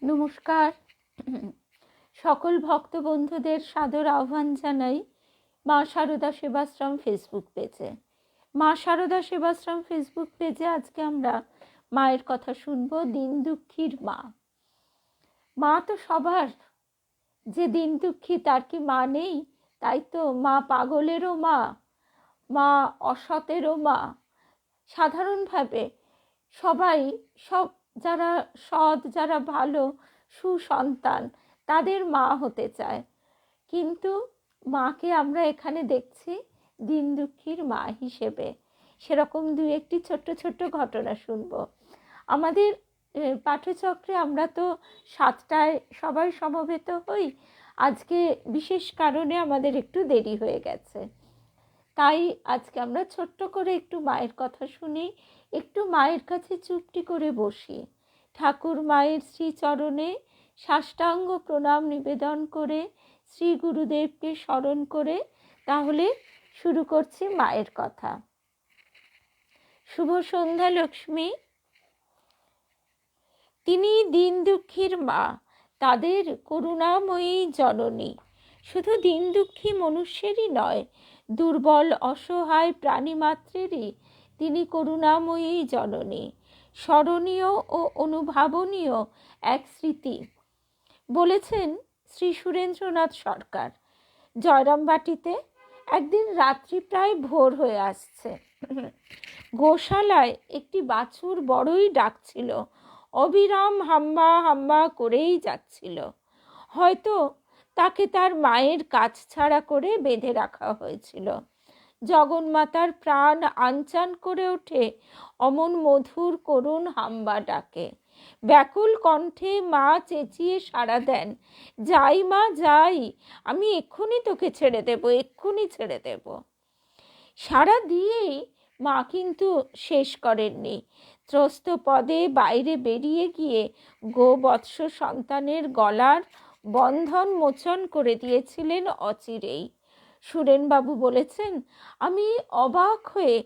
নমস্কার। সকল ভক্ত বন্ধুদের সাদর আহ্বান জানাই মা শারদা সেবাশ্রম ফেসবুক পেজে। মা শারদা সেবাশ্রম ফেসবুক পেজে আজকে আমরা মায়ের কথা শুনবো। দিন দুঃখীর মা। মা তো সবার, যে দিন দুঃখী তার কি মা নেই? তাই তো মা পাগলেরও মা, মা অসতেরও মা। সাধারণভাবে সবাই, সব যারা সৎ, যারা ভালো সুসন্তান, তাদের মা হতে চায়, কিন্তু মাকে আমরা এখানে দেখছি দিন দুঃখীর মা হিসেবে। সেরকম দু একটি ছোট্ট ছোট্ট ঘটনা শুনব। আমাদের পাঠচক্রে আমরা তো 7টায় সবাই সমবেত হই। আজকে বিশেষ কারণে আমাদের একটু দেরি হয়ে গেছে, তাই আজকে আমরা ছোট্ট করে একটু মায়ের কথা শুনি, একটু মায়ের কাছে চুপটি করে বসি, ঠাকুর মায়ের শ্রীচরণে সাষ্টাঙ্গ প্রণাম নিবেদন করে, শ্রী গুরুদেবকে স্মরণ করে তাহলে শুরু করছি মায়ের কথা। শুভ সন্ধ্যা লক্ষ্মী। তিনি দিন দুঃখীর মা, তাদের করুণাময়ী জননী। শুধু দিন দুঃখী মনুষ্যেরই নয়, দুর্বল অসহায় প্রাণীমাত্রেরই তিনি করুণাময়ী জননী। স্মরণীয় ও অনুভাবনীয় এক স্মৃতি বলেছেন শ্রী সুরেন্দ্রনাথ সরকার। জয়রামবাটিতে একদিন রাত্রি প্রায় ভোর হয়ে আসছে। গোশালায় একটি বাছুর বড়ই ডাকছিল, অবিরাম হাম্বা হাম্বা করেই যাচ্ছিল। হয়তো তাকে তার মায়ের কাছ ছাড়া করে বেঁধে রাখা হয়েছিল। জগন্মাতার প্রাণ আনচান করে ওঠে অমন মধুর করুণ হাম্বা ডাকে। ব্যাকুল কণ্ঠে মা চেঁচিয়ে সাড়া দেন, যাই মা যাই, আমি এক্ষুনি তোকে ছেড়ে দেব, এক্ষুনি ছেড়ে দেব। সাড়া দিয়েই মা কিন্তু শেষ করেননি। ত্রস্ত পদে বাইরে বেরিয়ে গিয়ে গোবৎস সন্তানের গলার বন্ধন মোচন করে দিয়েছিলেন অচিরেই। সুরেনবাবু বলেছেন, আমি অবাক হয়ে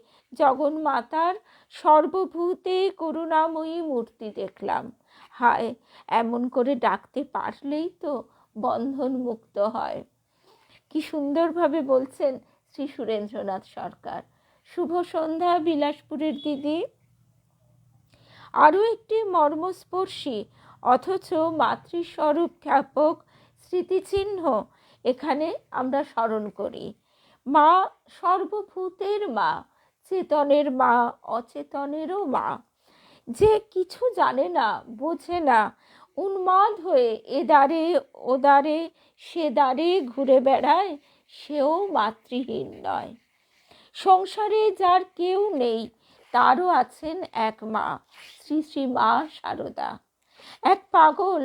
জগন্মাতার সর্বভূতে করুণাময়ী মূর্তি দেখলাম। হায়, এমন করে ডাকতে পারলেই তো বন্ধন মুক্ত হয়। কি সুন্দরভাবে বলছেন শ্রী সুরেন্দ্রনাথ সরকার। শুভ সন্ধ্যা বিলাসপুরের দিদি। আরও একটি মর্মস্পর্শী অথচ মাতৃস্বরূপ খ্যাপক স্মৃতিচিহ্ন এখানে আমরা স্মরণ করি। মা সর্বভূতের মা, চেতনের মা, অচেতনেরও মা। যে কিছু জানে না, বোঝে না, উন্মাদ হয়ে এদারে ওদারে সেদারে ঘুরে বেড়ায়, সেও মাতৃহীন নয়। সংসারে যার কেউ নেই, তারও আছেন এক মা, শ্রী শ্রী মা শারদা। এক পাগল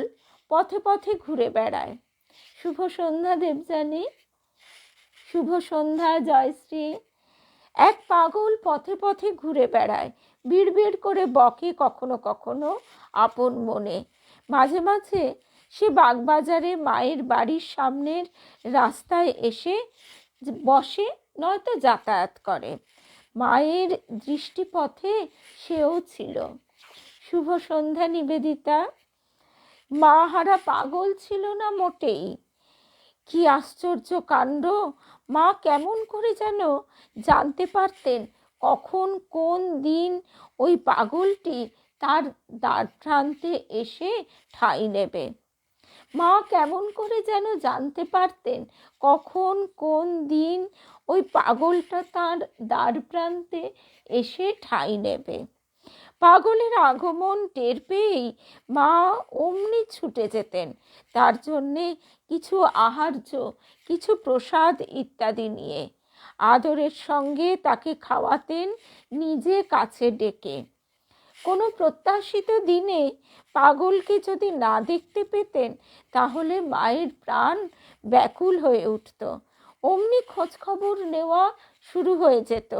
পথে পথে ঘুরে বেড়ায়। শুভ সন্ধ্যা দেবযানী। শুভ সন্ধ্যা জয়শ্রী। এক পাগল পথে পথে ঘুরে বেড়ায়, বিড়বিড় করে বকে কখনো কখনো আপন মনে। মাঝে মাঝে সে বাগবাজারে মায়ের বাড়ির সামনের রাস্তায় এসে বসে, নয়তো যাতায়াত করে। মায়ের দৃষ্টিপথে সেও ছিল। শুভ সন্ধ্যা নিবেদিতা। মা হারা পাগল ছিল না মোটেই। কি আশ্চর্য কাণ্ড! মা কেমন করে যেন জানতে পারতেন কখন কোন দিন ওই পাগলটি তার দ্বার প্রান্তে এসে ঠাঁই নেবে। মা কেমন করে যেন জানতে পারতেন কখন কোন দিন ওই পাগলটা তার দ্বার প্রান্তে এসে ঠাঁই নেবে। পাগলের আগমন টের পেয়েই মা অমনি ছুটে যেতেন তার জন্যে কিছু আহার্য, কিছু প্রসাদ ইত্যাদি নিয়ে। আদরের সঙ্গে তাকে খাওয়াতেন নিজে কাছে ডেকে। কোনো প্রত্যাশিত দিনে পাগলকে যদি না দেখতে পেতেন, তাহলে মায়ের প্রাণ ব্যাকুল হয়ে উঠত। অমনি খোঁজ খবর নেওয়া শুরু হয়ে যেত,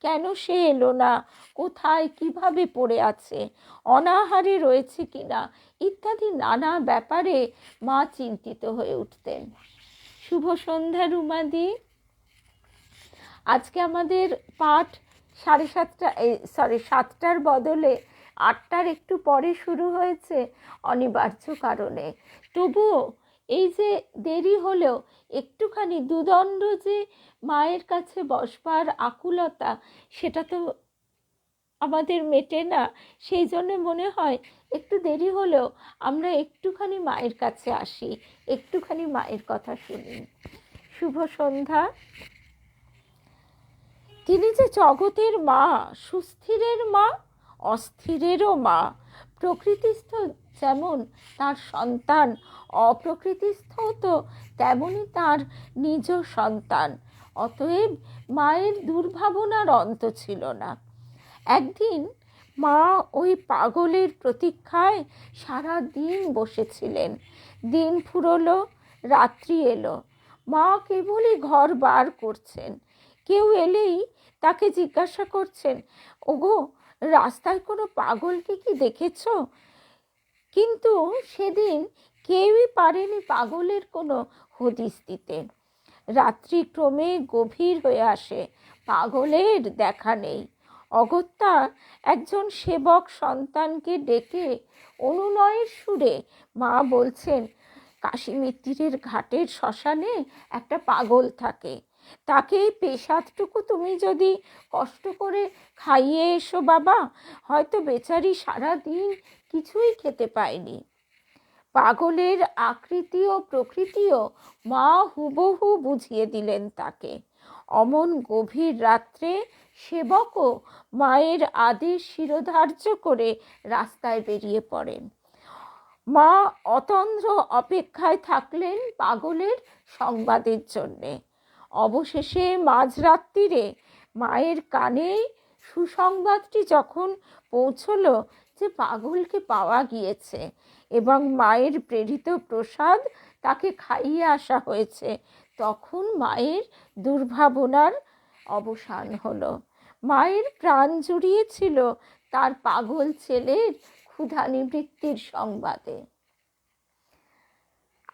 কেন সে এলো না, কোথায় কিভাবে পড়ে আছে, অনাহারে রয়েছে কিনা ইত্যাদি নানা ব্যাপারে মা চিন্তিত হয়ে উঠতেন। শুভ সন্ধ্যা রুমাদি। আজকে আমাদের পাঠ 7টার বদলে 8টার একটু পরে শুরু হয়েছে অনিবার্য কারণে। তবুও এই যে দেরি হলেও একটুখানি দুদণ্ড যে মায়ের কাছে বসবার আকুলতা, সেটা তো আমাদের মেটে না। সেই জন্য মনে হয় একটু দেরি হলেও আমরা একটুখানি মায়ের কাছে আসি, একটুখানি মায়ের কথা শুনি। শুভ সন্ধ্যা। তিনি যে জগতের মা, সুস্থিরের মা, অস্থিরেরও মা। প্রকৃতিস্থ যেমন তার সন্তান, অপ্রকৃতিস্থ তো তেমনই তার নিজ সন্তান। অতএব মায়ের দুর্ভাবনার অন্ত ছিল না। একদিন মা ওই পাগলের প্রতীক্ষায় সারা দিন বসেছিলেন। দিন ফুরলো, রাত্রি এলো। মা কেবলই ঘর বার করছেন। কেউ এলেই তাকে জিজ্ঞাসা করছেন, ওগো, রাস্তায় কোনো পাগলকে কি দেখেছ? কিন্তু সেদিন কেউই পারেনি পাগলের কোনো হদিস দিতে। রাত্রি ক্রমে গভীর হয়ে আসে, পাগলের দেখা নেই। অগত্যা একজন সেবক সন্তানকে ডেকে অনুনয়ের সুরে মা বলছেন, কাশীমিত্তিরের ঘাটের শ্মশানে একটা পাগল থাকে, তাকে এই পেশাদটুকু তুমি যদি কষ্ট করে খাইয়ে এসো বাবা, হয়তো বেচারি সারাদিন কিছুই খেতে পায়নি। পাগলের আকৃতি ও প্রকৃতিও মা হুবহু বুঝিয়ে দিলেন তাকে। অমন গভীর রাত্রে সেবকও মায়ের আদেশ শিরোধার্য করে রাস্তায় বেরিয়ে পড়েন। মা অতন্দ্র অপেক্ষায় থাকলেন পাগলের সংবাদের জন্যে। অবশেষে মাঝরাত্রিরে মায়ের কানে সুসংবাদটি যখন পৌঁছলো যে পাগলকে পাওয়া গিয়েছে এবং মায়ের প্রেরিত প্রসাদ তাকে খাইয়ে আসা হয়েছে, তখন মায়ের দুর্ভাবনার অবসান হলো। মায়ের প্রাণ জুড়িয়েছিল তার পাগল ছেলের ক্ষুধা নিবৃত্তির সংবাদে।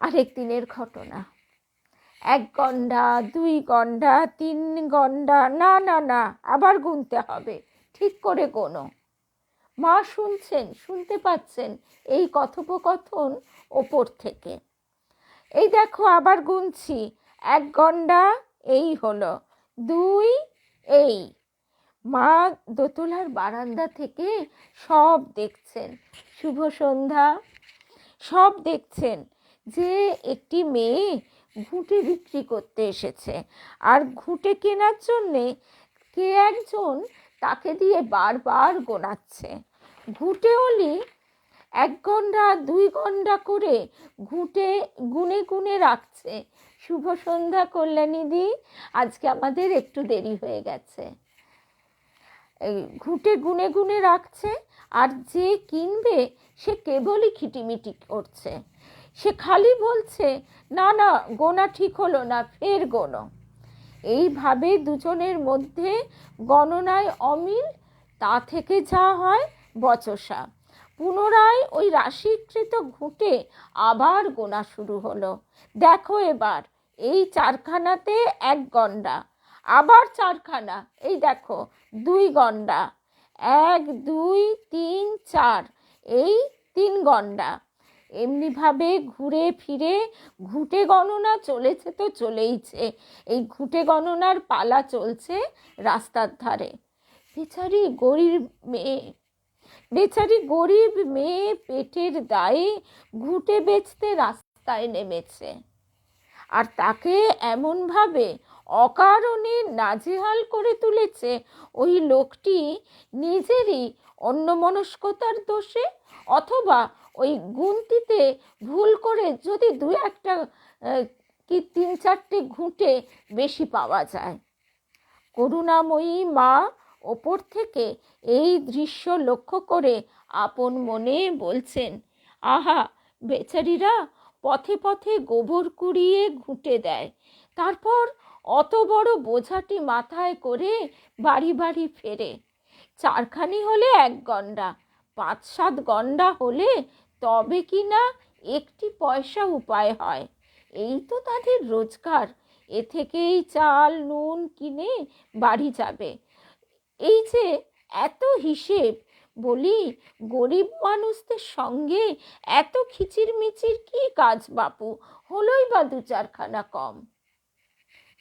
আরেক দিনের ঘটনা। 1 গণ্ডা, 2 গণ্ডা, 3 গণ্ডা, না না না, আবার গুনতে হবে, ঠিক করে গোনো। মা শুনতে পাচ্ছেন এই কথোপকথন ওপর থেকে। এই দেখো আবার গুনছি, 1 গণ্ডা এই হলো, 2 এই। মা দোতলার বারান্দা থেকে সব দেখছেন। শুভ সন্ধ্যা। সব দেখছেন যে একটি মেয়ে ঘুঁটে বিক্রি করতে এসেছে, আর ঘুঁটে কেনার জন্যে কে একজন তাকে দিয়ে বারবার গোনাচ্ছে। ঘুঁটে ওলি 1 গণ্ডা 2 গণ্ডা করে ঘুঁটে গুনে গুনে রাখছে। শুভ সন্ধ্যা কল্যাণীদি, আজকে আমাদের একটু দেরি হয়ে গেছে। এই ঘুঁটে গুনে গুনে রাখছে, আর যে কিনবে সে কেবলই খিটিমিটি করছে। সে খালি বলছে, না না, গোনা ঠিক হলো না, ফের গোনো। এইভাবে দুজনের মধ্যে গণনায় অমিল, তা থেকে যা হয় বচসা। পুনরায় ওই রাশিকৃত ঘুঁটে আবার গোনা শুরু হলো। দেখো এবার এই 4খানাতে 1 গণ্ডা, আবার 4খানা, এই দেখো 2 গণ্ডা, 1 2 3 4, এই 3 গণ্ডা। এমনিভাবে ঘুরে ফিরে ঘুঁটে গণনা চলেছে তো চলেইছে। এই ঘুঁটে গণনার পালা চলছে রাস্তার ধারে। বেচারি গরিব মেয়ে পেটের দায়ে ঘুঁটে বেচতে রাস্তায় নেমেছে, আর তাকে এমনভাবে অকারণে নাজেহাল করে তুলেছে ওই লোকটি নিজেরই অন্যমনস্কতার দোষে, অথবা ওই গুনতিতে ভুল করে যদি 2-1টা কি 3-4টে ঘুঁটে বেশি পাওয়া যায়। করুণাময়ী মা ওপর থেকে এই দৃশ্য লক্ষ্য করে আপন মনে বলছেন, আহা, বেচারিরা পথে পথে গোবর কুড়িয়ে ঘুঁটে দেয়, তারপর অত বড় বোঝাটি মাথায় করে বাড়ি বাড়ি ফেরে। 4খানি হলে 1 গণ্ডা, 5-7 গণ্ডা হলে তবে কি না একটি পয়সা উপায় হয়। এই তো তাদের রোজগার, এ থেকেই চাল নুন কিনে বাড়ি যাবে। এই যে এত হিসেব, বলি, গরিব মানুষদের সঙ্গে এত খিচিরমিচির কি কাজ বাপু, হলোই বা দু চারখানা কম।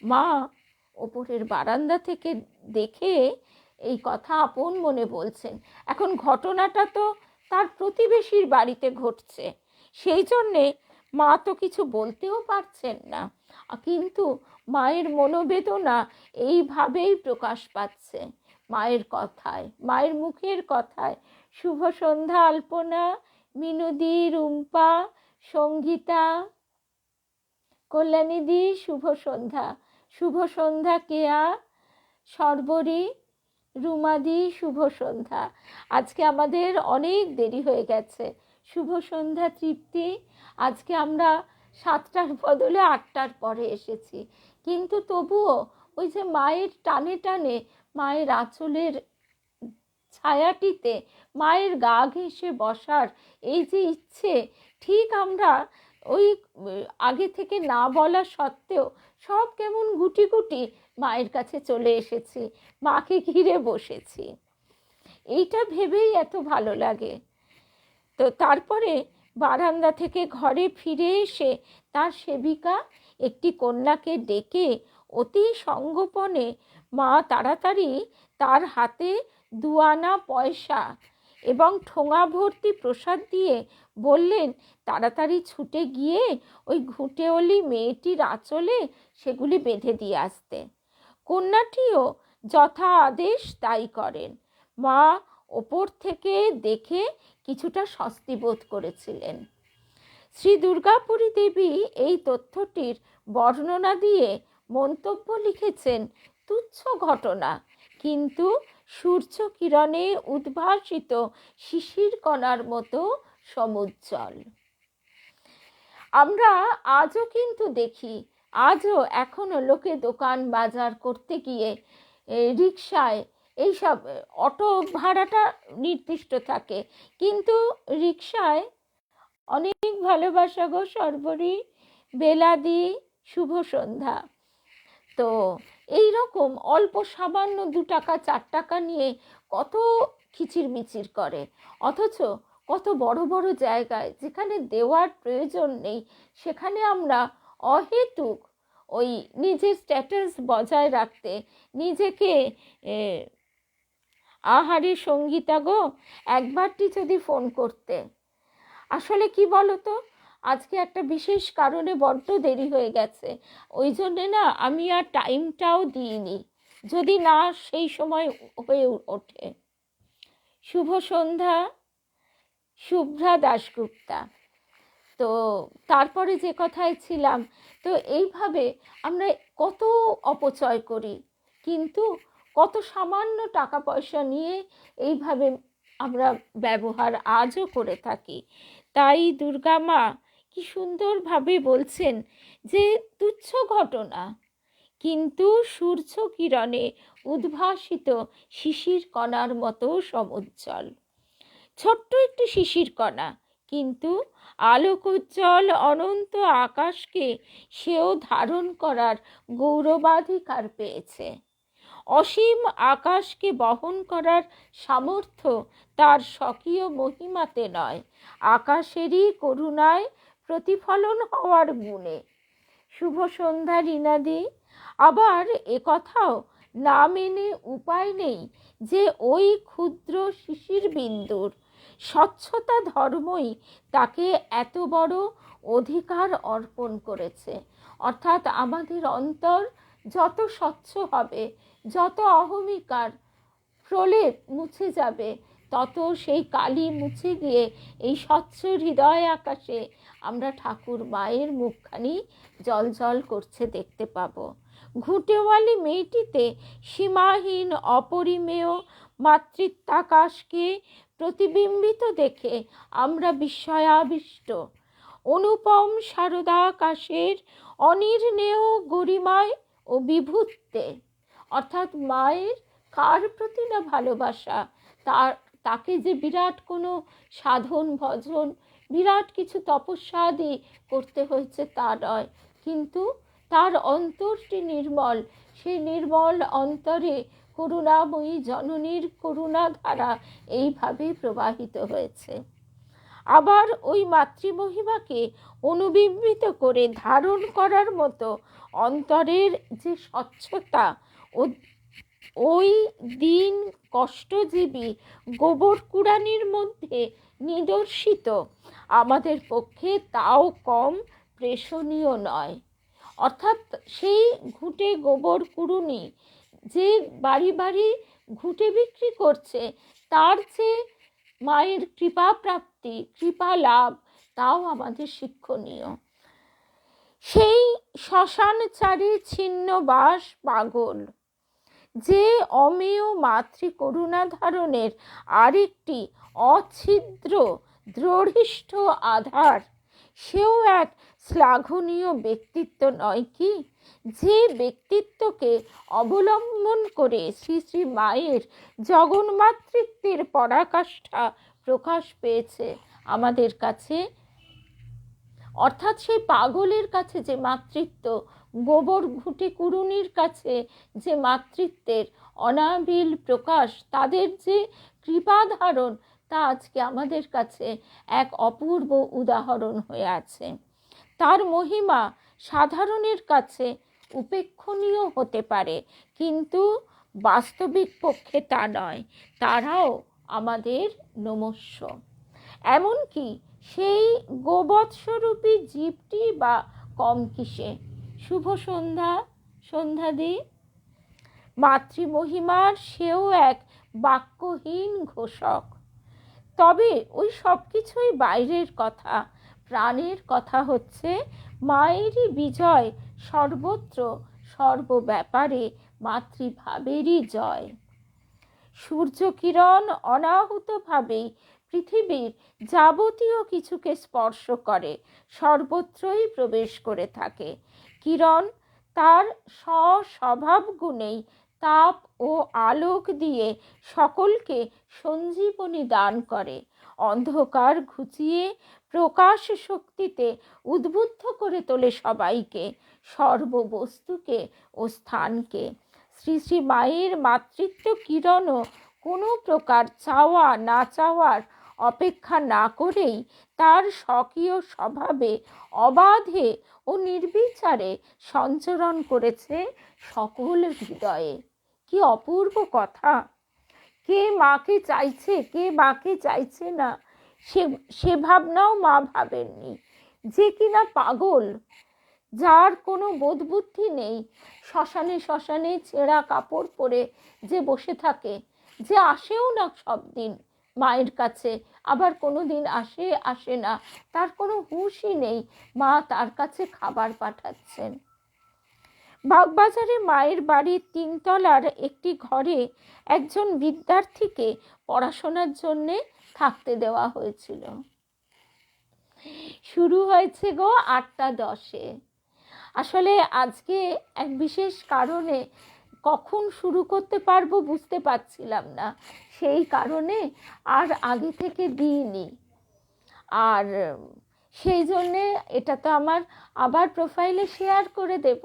মা ওপরের বারান্দা থেকে দেখে এই কথা আপন মনে বলছেন। এখন ঘটনাটা তো তার প্রতিবেশীর বাড়িতে ঘটছে, সেই জন্যে মা তো কিছু বলতেও পারছেন না, কিন্তু মায়ের মনোবেদনা এইভাবেই প্রকাশ পাচ্ছে মায়ের কথায়, মায়ের মুখের কথায়। শুভ সন্ধ্যা আলপনা, মিনুদি, রুম্পা, সঙ্গীতা, কল্যাণীদি শুভ সন্ধ্যা। শুভ সন্ধ্যা কেয়া, সর্বরী, রুমাদি শুভ সন্ধ্যা। আজকে আমাদের অনেক দেরি হয়ে গেছে। শুভ সন্ধ্যা তৃপ্তি। আজকে আমরা 7টার বদলে 8টার পরে এসেছি, কিন্তু তবুও ওই যে মায়ের টানে টানে, মায়ের আঁচলের ছায়াটিতে মায়ের গা ঘেঁষে বসার এই যে ইচ্ছে, ঠিক আমরা ওই আগে থেকে না বলা সত্ত্বেও সব কেমন গুটি গুটি মায়ের কাছে চলে এসেছি, মাকে ঘিরে বসেছি। এইটা ভেবেই এত ভালো লাগে। তো তারপরে বারান্দা থেকে ঘরে ফিরে এসে তার সেবিকা একটি কন্যাকে ডেকে অতি সঙ্গোপনে মা তাড়াতাড়ি তার হাতে 2 আনা পয়সা এবং ঠোঙা ভর্তি প্রসাদ দিয়ে বললেন তাড়াতাড়ি ছুটে গিয়ে ওই ঘুঁটেওয়ালি মেয়েটির আঁচলে সেগুলি বেঁধে দিয়ে আসতে। কন্যাটিও যথা আদেশ তাই করেন। মা ওপর থেকে দেখে কিছুটা স্বস্তি বোধ করেছিলেন। শ্রী দুর্গাপুরী দেবী এই তথ্যটির বর্ণনা দিয়ে মন্তব্য লিখেছেন, তুচ্ছ ঘটনা, কিন্তু সূর্য কিরণে উদ্ভাসিত শিশির কণার মতো সমুজ্জ্বল। আমরা আজও কিন্তু দেখি, আজও এখনো লোকে দোকান বাজার করতে গিয়ে রিকশায়, এইসব অটো ভাড়াটা নির্দিষ্ট থাকে, কিন্তু রিকশায় অনেক ভালোবাসা গো সর্বরী, বেলাদি শুভ সন্ধ্যা। তো এই রকম অল্প সামান্য 2 টাকা 4 টাকা নিয়ে কত খিচিরমিচির করে, অথচ কত বড় বড় জায়গায় যেখানে দেওয়ার প্রয়োজন নেই সেখানে আমরা অহেতুক ওই নিজের স্ট্যাটাস বজায় রাখতে নিজেকে আহারে সঙ্গীতা গো, একবারটি যদি ফোন করতে। আসলে কি বলো তো, আজকে একটা বিশেষ কারণে বড্ড দেরি হয়ে গেছে, ওই জন্যে না আমি আর টাইমটাও দিইনি, যদি না সেই সময় হয়ে ওঠে। শুভ সন্ধ্যা শুভ্রা দাশগুপ্তা। তো তারপরে যে কথায় ছিলাম, তো এইভাবে আমরা কত অপচয় করি, কিন্তু কত সামান্য টাকা পয়সা নিয়ে এইভাবে আমরা ব্যবহার আজও করে থাকি। তাই দুর্গা মা কি সুন্দরভাবে বলছেন যে তুচ্ছ ঘটনা, কিন্তু সূর্য কিরণে উদ্ভাসিত শিশির কণার মতো সমুজ্জ্বল। ছোট্ট একটি শিশির কণা, কিন্তু আলোকোজ্জ্বল অনন্ত আকাশকে সেও ধারণ করার গৌরবাধিকার পেয়েছে। অসীম আকাশকে বহন করার সামর্থ্য তার স্বকীয় মহিমাতে নয়, আকাশেরই করুণায় প্রতিফলন হওয়ার গুণে। শুভ সন্ধ্যা রীনাদি। আবার একথাও না মেনে উপায় নেই যে ওই ক্ষুদ্র শিশির বিন্দুর স্বচ্ছতা ধর্মই তাকে এত বড় অধিকার অর্পণ করেছে। অর্থাৎ আমাদের অন্তর যত স্বচ্ছ হবে, যত অহমিকার প্রলেপ মুছে যাবে, তত সেই কালি মুছে গিয়ে এই স্বচ্ছ হৃদয় আকাশে আমরা ঠাকুর মায়ের মুখখানি জল জল করছে দেখতে পাবো। ঘুঁটেওয়ালি মেয়েটিতে সীমাহীন অপরিমেয় মাতৃত্বাকাশকে প্রতিবিম্বিত দেখে আমরা বিস্ময়াবিষ্ট। অনুপম শারদাকাশের অনির্ণেয় গরিমায় ও বিভূতে, অর্থাৎ মায়ের কার প্রতি না ভালোবাসা, তাকে যে বিরাট কোনো সাধন ভজন, বিরাট কিছু তপস্যা আদি করতে হয়েছে তা নয়, কিন্তু তার অন্তরটি নির্মল, সেই নির্মল অন্তরে করুণাময়ী জননীর করুণাধারা এইভাবেই প্রবাহিত হয়েছে। আবার ওই মাতৃমহিমাকে অনুবিম্বিত করে ধারণ করার মতো অন্তরের যে স্বচ্ছতা ও ওই দিন কষ্টজীবী গোবর কুড়ানির মধ্যে নিদর্শিত আমাদের পক্ষে তাও কম প্রেষণীয় নয়। অর্থাৎ সেই ঘুঁটে গোবর কুড়ুনি যে বাড়ি বাড়ি ঘুঁটে বিক্রি করছে, তার যে মায়ের কৃপা প্রাপ্তি, কৃপা লাভ, তাও আমাদের শিক্ষণীয়। সেই শ্মশানচারী ছিন্নবাস পাগল যে অমেয় মাতৃ করুণা ধারণের আরেকটি অছিদ্র দৃঢ়িষ্ঠ আধার, সেও এক শ্লাঘনীয় ব্যক্তিত্ব নয় কি? যে ব্যক্তিত্বকে অবলম্বন করে শ্রী শ্রী মায়ের জগন্মাতৃত্বের পরাকাষ্ঠা প্রকাশ পেয়েছে আমাদের কাছে। অর্থাৎ সেই পাগলের কাছে যে মাতৃত্ব, গোবর ঘুঁটে কুড়ুনির কাছে যে মাতৃত্বের অনাবিল প্রকাশ, তাদের যে কৃপাধারণ, তা আজকে আমাদের কাছে এক অপূর্ব উদাহরণ হয়ে আছে। তার মহিমা সাধারণের কাছে উপেক্ষণীয় হতে পারে, কিন্তু বাস্তবিক পক্ষে তা নয়। তারাও আমাদের নমস্য। এমনকি সেই গোবৎসরূপী জীবটি বা কম কিসে। শুভ সন্ধ্যা সন্ধ্যাদি। মাতৃমহিমার সেও এক বাক্যহীন ঘোষক। তবে ওই সব কিছুই বাইরের কথা। প্রাণের কথা হচ্ছে মায়েরই বিজয় সর্বত্র, সর্বব্যাপারে মাতৃভাবেরই জয়। সূর্যকিরণ অনাহুতভাবেই পৃথিবীর যাবতীয় কিছুকে স্পর্শ করে, সর্বত্রই প্রবেশ করে থাকে। কিরণ তার স্বস্বভাব গুণেই তাপ ও আলোক দিয়ে সকলকে সঞ্জীবনী দান করে, অন্ধকার ঘুচিয়ে প্রকাশ শক্তিতে উদ্বুদ্ধ করে তোলে সবাইকে, সর্ববস্তুকে ও স্থানকে। শ্রী শ্রী মায়ের মাতৃত্ব কিরণও কোনো প্রকার চাওয়া না চাওয়ার অপেক্ষা না করেই তার স্বকীয় স্বভাবে অবাধে ও নির্বিচারে সঞ্চরণ করেছে সকল হৃদয়ে। কি অপূর্ব কথা! কে মাকে চাইছে, কে মাকে চাইছে না, সে ভাবনাও মা ভাবেননি। যে কিনা পাগল, যার কোনো বোধ বুদ্ধি নেই, শ্মশানে শ্মশানে ছেঁড়া কাপড় পরে যে বসে থাকে, যে আসেও না সব দিন মায়ের কাছে, আবার কোনো দিন আসে না, তার কোনো হুঁশই নেই মা তার কাছে খাবার পাঠাচ্ছেন। বাগবাজারে মায়ের বাড়ির 3 তলার একটি ঘরে একজন বিদ্যার্থীকে পড়াশোনার জন্যে থাকতে দেওয়া হয়েছিল। শুরু হয়েছে গো 8টা 10-এ। আসলে আজকে এক বিশেষ কারণে কখন শুরু করতে পারবো বুঝতে পারছিলাম না, সেই কারণে আর আগে থেকে দিইনি। আর সেই জন্যে এটা তো আমার আবার প্রোফাইলে শেয়ার করে দেব।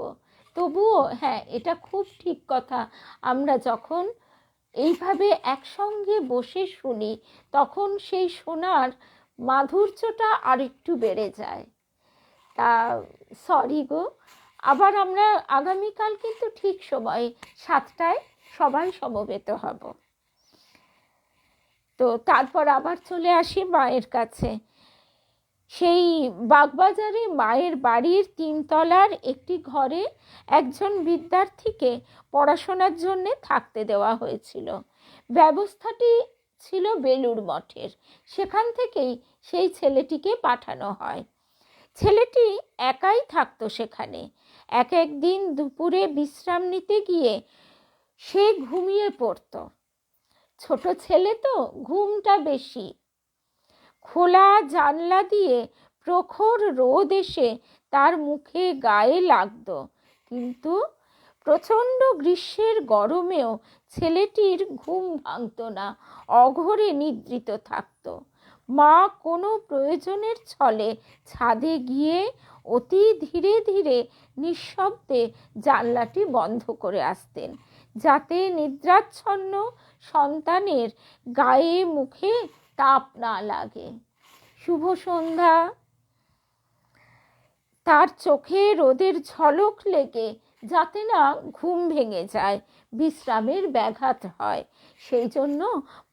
তবুও হ্যাঁ, এটা খুব ঠিক কথা, আমরা যখন এইভাবে একসঙ্গে বসে শুনি তখন সেই শোনার মাধুর্যটা আরেকটু বেড়ে যায়। তা সরি গো। আবার আমরা আগামীকাল কিন্তু ঠিক সময়ে 7টায় সবাই সমবেত হব। তো তারপর আবার চলে আসি মায়ের কাছে। সেই বাগবাজারে মায়ের বাড়ির 3 তলার একটি ঘরে একজন বিদ্যার্থীকে পড়াশোনার জন্য থাকতে দেওয়া হয়েছিল। ব্যবস্থাটি ছিল বেলুড় মঠের, সেখান থেকেই সেই ছেলেটিকে পাঠানো হয়। ছেলেটি একাই থাকতো সেখানে। এক দিন দুপুরে বিশ্রাম নিতে গিয়ে সে ঘুমিয়ে পড়তো। ছোট ছেলে তো, ঘুমটা বেশি। খোলা জানলা দিয়ে প্রখর রোদ এসে তার মুখে গায়ে লাগতো, কিন্তু প্রচণ্ড গ্রীষ্মের গরমেও ছেলেটির ঘুম ভাঙতো না, অঘোরে নিদ্রিত থাকতো। মা কোনো প্রয়োজনের ছলে ছাদে গিয়ে অতি ধীরে ধীরে নিঃশব্দে জানলাটি বন্ধ করে আসতেন, যাতে নিদ্রাচ্ছন্ন সন্তানের গায়ে মুখে তাপ না লাগে। শুভ সন্ধ্যা। তার চোখে রোদের ঝলক লেগে যাতে না ঘুম ভেঙে যায়, বিশ্রামের ব্যাঘাত হয়, সেই জন্য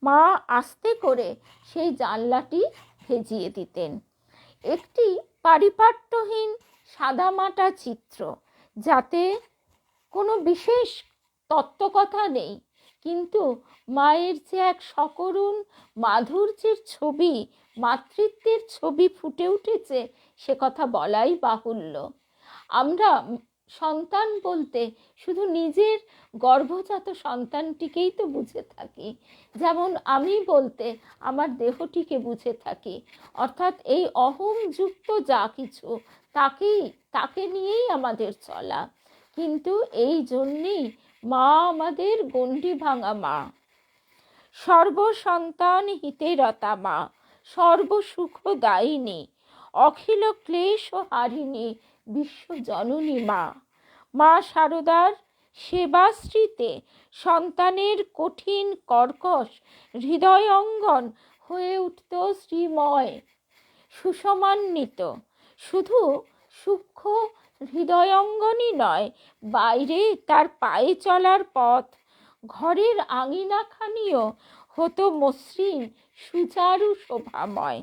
মা আস্তে করে সেই জানলাটি ভেজিয়ে দিতেন। একটি পারিপাট্যহীন সাদামাটা চিত্র, যাতে কোনো বিশেষ তত্ত্বকথা নেই, কিন্তু মায়ের যে এক সকরুণ মাধুর্যের ছবি, মাতৃত্বের ছবি ফুটে উঠেছে, সে কথা বলাই বাহুল্য। আমরা সন্তান বলতে শুধু নিজের গর্ভজাত সন্তানটিকেই তো বুঝে থাকি, যেমন আমি বলতে আমার দেহটিকে বুঝে থাকি, অর্থাৎ এই অহংযুক্ত যা কিছু তাকে নিয়েই আমাদের চলা। কিন্তু এই জন্যেই মা আমাদের গণ্ডি ভাঙা মা, সর্বসন্তান হিতেরতা মা, সর্বসুখদায়িনী, অখিল ক্লেশ হারিণী, বিশ্বজননী মা। মা শারদার সেবাশ্রীতে সন্তানের কঠিন কর্কশ হৃদয়ঙ্গন হয়ে উঠত শ্রীময়, সুসমান্বিত। শুধু সূক্ষ্ম হৃদয়ঙ্গনই নয়, বাইরে তার পায়ে চলার পথ, ঘরের আঙিনাখানিও হতো মসৃণ সুচারু শোভাময়।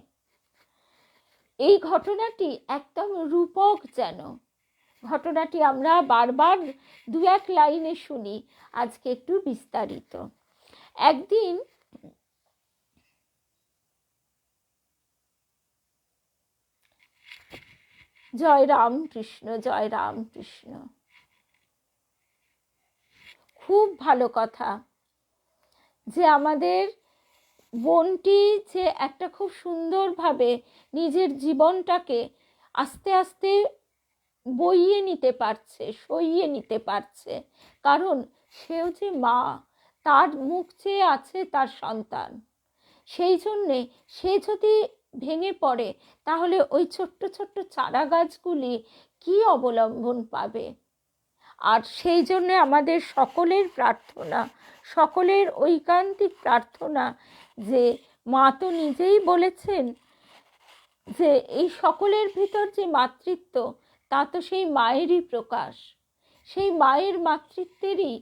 এই ঘটনাটি একদম রূপক যেন। ঘটনাটি আমরা বারবার দু এক লাইনে শুনি, আজকে একটু বিস্তারিত। একদিন জয় রামকৃষ্ণ, জয় রামকৃষ্ণ। খুব ভালো কথা যে আমাদের বোনটি যে একটা খুব সুন্দরভাবে নিজের জীবনটাকে আস্তে আস্তে বইয়ে নিতে পারছে, সইয়ে নিতে পারছে, কারণ সেও যে মা, তার মুখ চেয়ে আছে তার সন্তান। সেই জন্যে সে যদি ভেঙে পড়ে, তাহলে ওই ছোট্ট ছোট্ট চারা গাছগুলি কি অবলম্বন পাবে? আর সেই জন্যে আমাদের সকলের প্রার্থনা, সকলের ঐকান্তিক প্রার্থনা, যে মা তো নিজেই বলেছেন যে এই সকলের ভিতর যে মাতৃত্ব, তা তো সেই মায়েরই প্রকাশ, সেই মায়ের মাতৃত্বেরই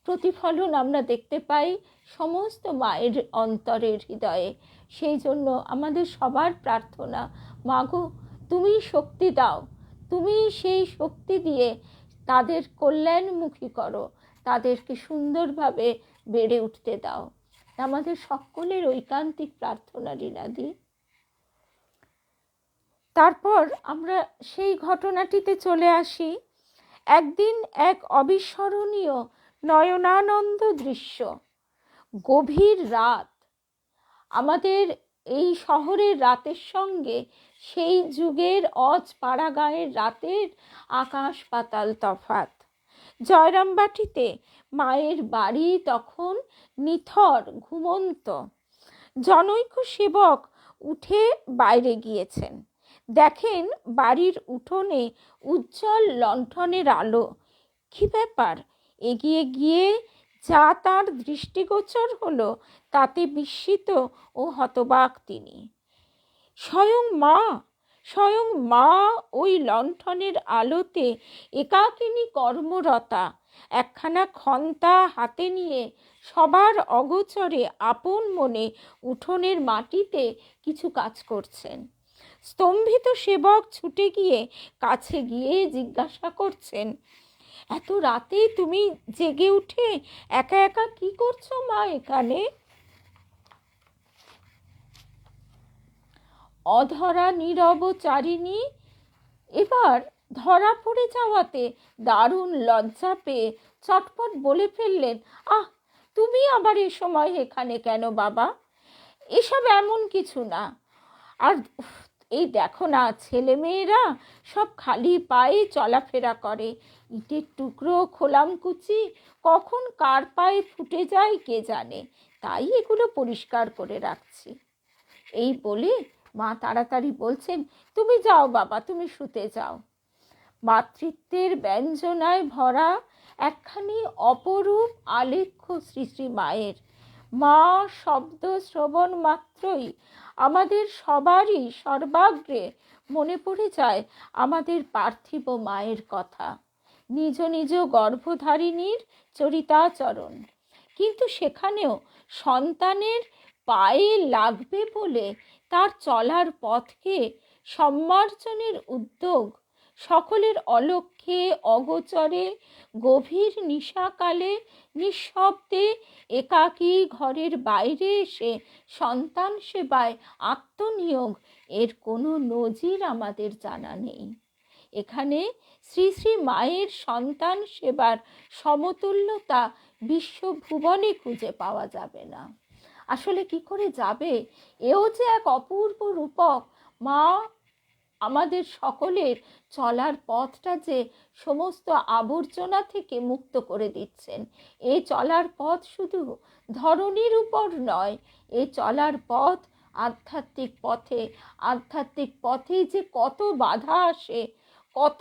প্রতিফলন আমরা দেখতে পাই সমস্ত মায়ের অন্তরের হৃদয়ে। সেই জন্য আমাদের সবার প্রার্থনা, মাগো তুমি শক্তি দাও, তুমি সেই শক্তি দিয়ে তাদের কল্যাণমুখী করো, তাদেরকে সুন্দরভাবে বেড়ে উঠতে দাও। আমাদের সকলের ঐকান্তিক প্রার্থনা লীলাদি। তারপর আমরা সেই ঘটনাটিতে চলে আসি। একদিন এক অবিস্মরণীয় নয়নানন্দ দৃশ্য, গভীর রাত। আমাদের এই শহরের রাতের সঙ্গে সেই যুগের পাড়াগাঁয়ের রাতের আকাশ পাতাল তফাৎ। জয়রামবাটিতে মায়ের বাড়ি তখন নিথর ঘুমন্ত। জনৈক সেবক উঠে বাইরে গিয়েছেন, দেখেন বাড়ির উঠোনে উজ্জ্বল লণ্ঠনের আলো। কি ব্যাপার? এগিয়ে গিয়ে যা তার দৃষ্টিগোচর হলো, তাতে বিস্মিত ও হতবাক তিনি। স্বয়ং মা ওই লণ্ঠনের আলোতে একাকিনী কর্মরতা, একখানা খন্তা হাতে নিয়ে সবার অগোচরে আপন মনে উঠোনের মাটিতে কিছু কাজ করছেন। স্তম্ভিত সেবক ছুটে গিয়ে কাছে গিয়ে জিজ্ঞাসা করছেন, এত রাতে তুমি জেগে উঠে একা একা কি করছো মা এখানে? অধরা নীরবচারিণী এবার ধরা পড়ে যাওয়াতে দারুণ লজ্জা পেয়ে চটপট বলে ফেললেন, আহ, তুমি আবার এ সময় এখানে কেন বাবা? এসব এমন কিছু না। আর এই দেখো না, ছেলেমেয়েরা সব খালি পায়ে চলাফেরা করে, ইটের টুকরো খোলামকুচি কখন কার পায়ে ফুটে যায় কে জানে, তাই এগুলো পরিষ্কার করে রাখছি। এই বলে মা তাড়াতাড়ি বলছেন, তুমি যাও বাবা, তুমি শুতে যাও। মাতৃত্বের ব্যঞ্জনায় ভরা একখানি অপরূপ আলেখ্য শ্রী শ্রী মায়ের। মা শব্দ শ্রবণ মাত্রই আমাদের সবারই সর্বাগ্রে মনে পড়ে যায় আমাদের পার্থিব মায়ের কথা, নিজ নিজ গর্ভধারিণীর চরিতাচরণ। কিন্তু সেখানেও সন্তানের পায়ে লাগবে বলে তার চলার পথকে সম্মার্জনের উদ্যোগ সকলের অলক্ষ্যে অগোচরে গভীর নিশাকালে নিঃশব্দে একাকী ঘরের বাইরে এসে সন্তান সেবায় আত্মনিয়োগ, এর কোনো নজির আমাদের জানা নেই। এখানে শ্রী শ্রী মায়ের সন্তান সেবার সমতুল্যতা বিশ্বভুবনে খুঁজে পাওয়া যাবে না। আসলে কি করে যাবে? এও যে এক অপূর্ব রূপক। মা আমাদের সকলের চলার পথটা যে সমস্ত আবর্জনা থেকে মুক্ত করে দিচ্ছেন। এই চলার পথ শুধু ধরণীর উপর নয়, এই চলার পথ আধ্যাত্মিক পথে। আধ্যাত্মিক পথে যে কত বাধা আসে, কত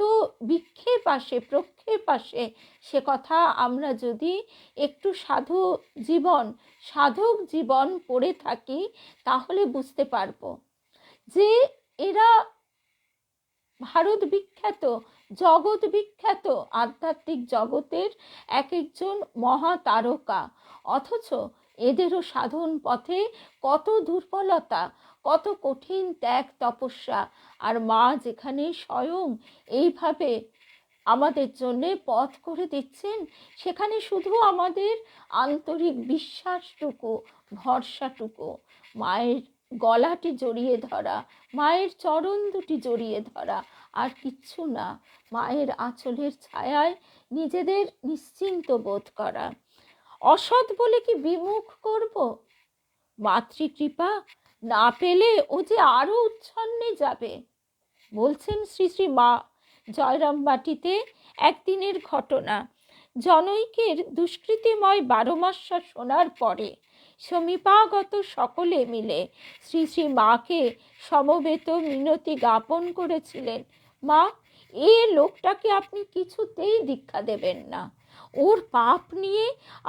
বিক্ষেপ আসে, প্রক্ষেপ আসে, সে কথা আমরা যদি একটু সাধক জীবন পড়ে থাকি তাহলে বুঝতে পারবো যে এরা ভারত বিখ্যাত, জগৎ বিখ্যাত আধ্যাত্মিক জগতের এক একজন মহাতারকা, অথচ এদেরও সাধন পথে কত দুর্বলতা, কত কঠিন ত্যাগ তপস্যা। আর মা যেখানে স্বয়ং এইভাবে আমাদের জন্য পথ করে দিচ্ছেন, সেখানে শুধু আমাদের আন্তরিক বিশ্বাসটুকু, ভরসাটুকু, মায়ের গলাটি জড়িয়ে ধরা, মায়ের চরণ দুটি জড়িয়ে ধরা, আর কিচ্ছু না। মায়ের আঁচলের ছায়ায় নিজেদের নিশ্চিন্ত বোধ করা। অসৎ বলে কি বিমুখ করব? মাতৃকৃপা না পেলে ও যে আরো উচ্ছন্নে যাবে। বলছেন শ্রী শ্রী মা। জয়রামবাটিতে একদিনের ঘটনা। জনৈকের দুষ্কৃতিময় 12 মাসা শোনার পরে সমীপাগত সকলে মিলে শ্রী শ্রী মাকে সমবেত মিনতি জ্ঞাপন করেছিলেন, মা, এ লোকটাকে আপনি কিছুতেই দীক্ষা দেবেন না। ওর পাপ নিয়ে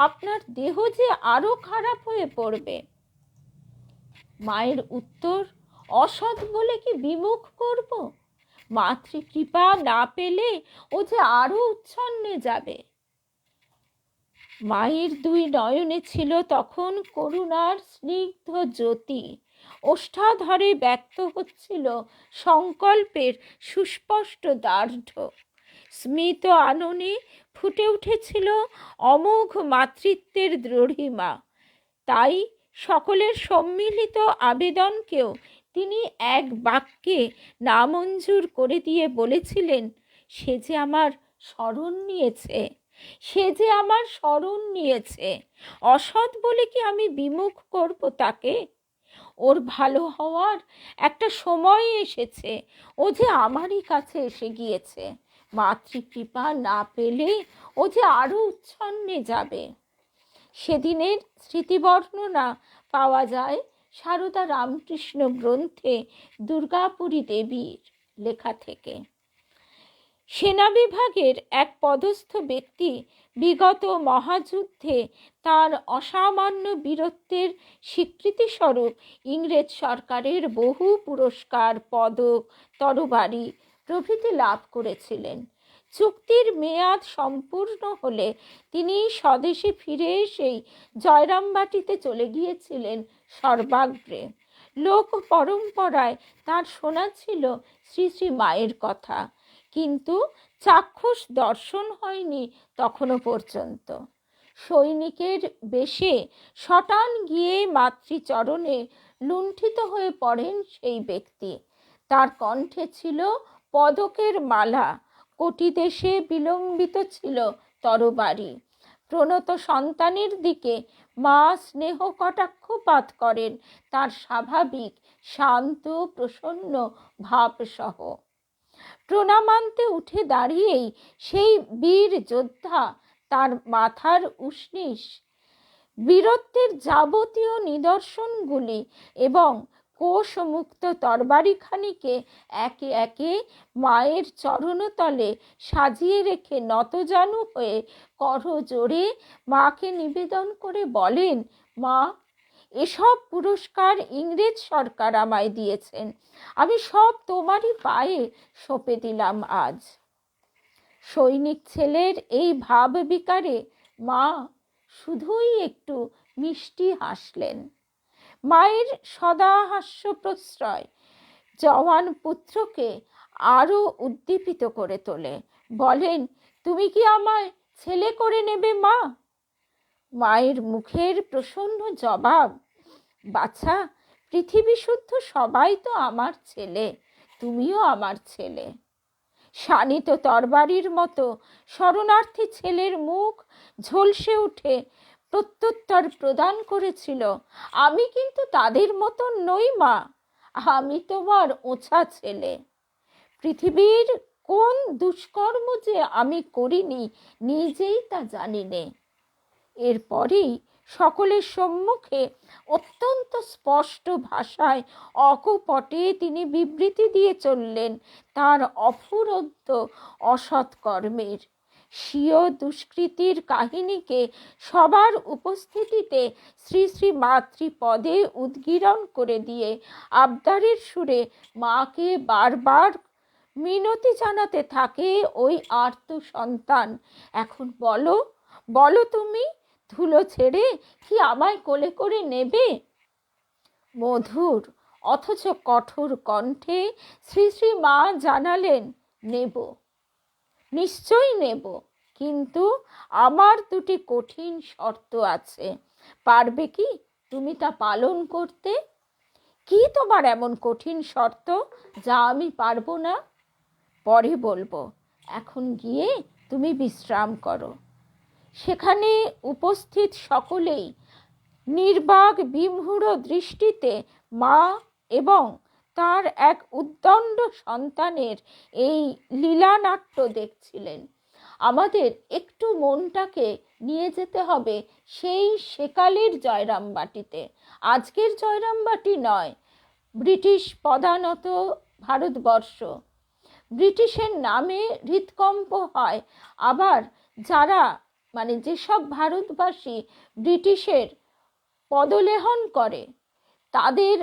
আপনার দেহ যে আরো খারাপ হয়ে পড়বে। মায়ের উত্তর, অসৎ বলে কি বিমুখ করব? মাতৃকৃপা না পেলে ও যে আরো উচ্ছন্নে যাবে। মায়ের 2 নয়নে ছিল তখন করুণার স্নিগ্ধ জ্যোতি। ওষ্ঠাধরে ব্যক্ত হচ্ছিল সংকল্পের সুস্পষ্ট দার্ঢ্য। স্মিত আননে ফুটে উঠেছিল অমোঘ মাতৃত্বের দ্রঢ়িমা। তাই সকলের সম্মিলিত আবেদনকেও তিনি এক বাক্যে নামঞ্জুর করে দিয়ে বলেছিলেন, সে যে আমার শরণ নিয়েছে, সে যে আমার শরণ নিয়েছে। অসৎ বলে কি আমি বিমুখ করব তাকে? ওর ভালো হওয়ার একটা সময় এসেছে, ও যে আমারই কাছে এসে গিয়েছে। মাতৃকৃপা না পেলে ও যে আরো উচ্ছন্নে যাবে। সেদিনের স্মৃতিবর্ণনা পাওয়া যায় সারদা রামকৃষ্ণ গ্রন্থে দুর্গাপুরী দেবীর লেখা থেকে। সেনা বিভাগের এক পদস্থ ব্যক্তি বিগত মহাযুদ্ধে তার অসামান্য বীরত্বের স্বীকৃতিস্বরূপ ইংরেজ সরকারের বহু পুরস্কার, পদক, তরবারি প্রভৃতি লাভ করেছিলেন। চুক্তির মেয়াদ সম্পূর্ণ হলে তিনি স্বদেশে ফিরে এসেই জয়রামবাটিতে চলে গিয়েছিলেন সর্বাগ্রে। লোক পরম্পরায় তার শোনা ছিল শ্রী শ্রী মায়ের কথা, কিন্তু চাক্ষুষ দর্শন হয়নি তখনও পর্যন্ত। সৈনিকের বেশে শটান গিয়ে মাতৃচরণে লুণ্ঠিত হয়ে পড়েন সেই ব্যক্তি। তার কণ্ঠে ছিল পদকের মালা, কোটি দেশে বিলম্বিত ছিল তরবারি। প্রণত সন্তানের দিকে মা স্নেহ কটাক্ষপাত করেন তার স্বাভাবিক শান্ত প্রসন্ন ভাবসহ। প্রণামান্তে উঠে দাঁড়িয়েই সেই বীর যোদ্ধা তার মাথার উষ্ণিস, বীরত্বের যাবতীয় নিদর্শনগুলি এবং কোষমুক্ত তরবারিখানিকে একে একে মায়ের চরণতলে সাজিয়ে রেখে নতজানু হয়ে করজোড়ে মাকে নিবেদন করে বলেন, মা, এসব পুরস্কার ইংরেজ সরকার আমায় দিয়েছেন, আমি সব তোমারই পায়ে সঁপে দিলাম আজ। সৈনিক ছেলের এই ভাব বিকারে মা শুধুই একটু মিষ্টি হাসলেন। মায়ের সদা হাস্য প্রশ্রয় জওয়ান পুত্রকে আরো উদ্দীপিত করে তোলে। বলেন, তুমি কি আমায় ছেলে করে নেবে মা? মায়ের মুখের প্রসন্ন জবাব, বাছা, পৃথিবী শুদ্ধ সবাই তো আমার ছেলে, তুমিও আমার ছেলে। শানিত তরবারির মতো শরণার্থী ছেলের মুখ ঝলসে উঠে প্রত্যুত্তর প্রদান করেছিল, আমি কিন্তু তাদের মতো নই মা, আমি তোমার ওছা ছেলে। পৃথিবীর কোন দুষ্কর্ম যে আমি করিনি নিজেই তা জানি নে। এরপরেই সকলের সম্মুখে অত্যন্ত স্পষ্ট ভাষায় অকপটে তিনি বিবৃতি দিয়ে চললেন তার অফুরন্ত অসৎকর্মের। স্বীয় দুষ্কৃতির কাহিনীকে সবার উপস্থিতিতে শ্রী শ্রী মাতৃপদে উদ্গীরণ করে দিয়ে আবদারের সুরে মাকে বারবার মিনতি জানাতে থাকে ওই আর্ত সন্তান, এখন বলো, বলো তুমি, ধুলো ছেড়ে কি আমায় কোলে করে নেবে? মধুর অথচ কঠোর কণ্ঠে শ্রী শ্রী মা জানালেন, নেব, নিশ্চয়ই নেব, কিন্তু আমার দুটি কঠিন শর্ত আছে, পারবে কি তুমি তা পালন করতে? কি তোমার এমন কঠিন শর্ত যা আমি পারবো না? পরে বলবো, এখন গিয়ে তুমি বিশ্রাম করো। সেখানে উপস্থিত সকলেই নির্বাক বিমূঢ় দৃষ্টিতে মা এবং তার এক উদ্দণ্ড সন্তানের এই লীলানাট্য দেখছিলেন। আমাদের একটু মনটাকে নিয়ে যেতে হবে সেই সেকালের জয়রামবাটিতে, আজকের জয়রামবাটি নয়, ব্রিটিশ প্রধানত ভারতবর্ষ। ব্রিটিশের নামে হৃৎকম্প হয়, আবার যারা যেসব ভারতবাসী ব্রিটিশের পদলেহন করে, তাদের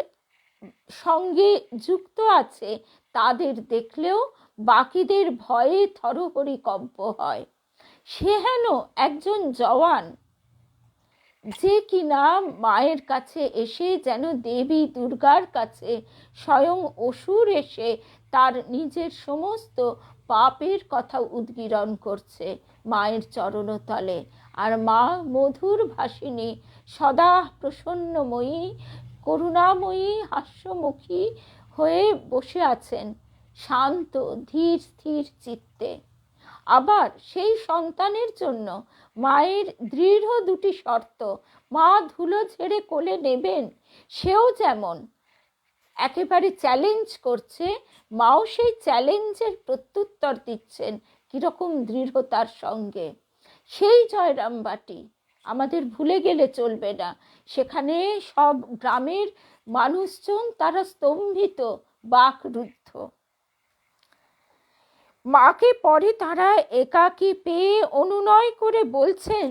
সঙ্গে যুক্ত আছে, তাদের দেখলেও বাকিদের ভয়ে থরহরি কম্প হয়। সে হেন একজন জওয়ান, যে কিনা মায়ের কাছে এসে যেন দেবী দুর্গার কাছে স্বয়ং অসুর এসে তার নিজের সমস্ত পাপের কথা উদ্গীরণ করছে মায়ের চরণতলে, আর মা মধুর ভাষিনী, সদা প্রসন্নময়ী, করুণাময়ী, হাস্যমুখী হয়ে বসে আছেন শান্ত ধীর স্থির চিত্তে। আবার সেই সন্তানের জন্য মায়ের দৃঢ় দুটি শর্ত, মা ধুলো ঝেড়ে কোলে নেবেন, সেও যেমন একেবারে চ্যালেঞ্জ করছে, মাও সেই চ্যালেঞ্জের প্রত্যুত্তর দিচ্ছেন কিরকম দৃঢ়তার সঙ্গে। সেই জয়রামবাটি আমাদের ভুলে গেলে চলবে না। সেখানে সব গ্রামের মানুষজন তারা স্তম্ভিত, বাকরুদ্ধ। মাকে পরে তারা একাকী পেয়ে অনুনয় করে বলছেন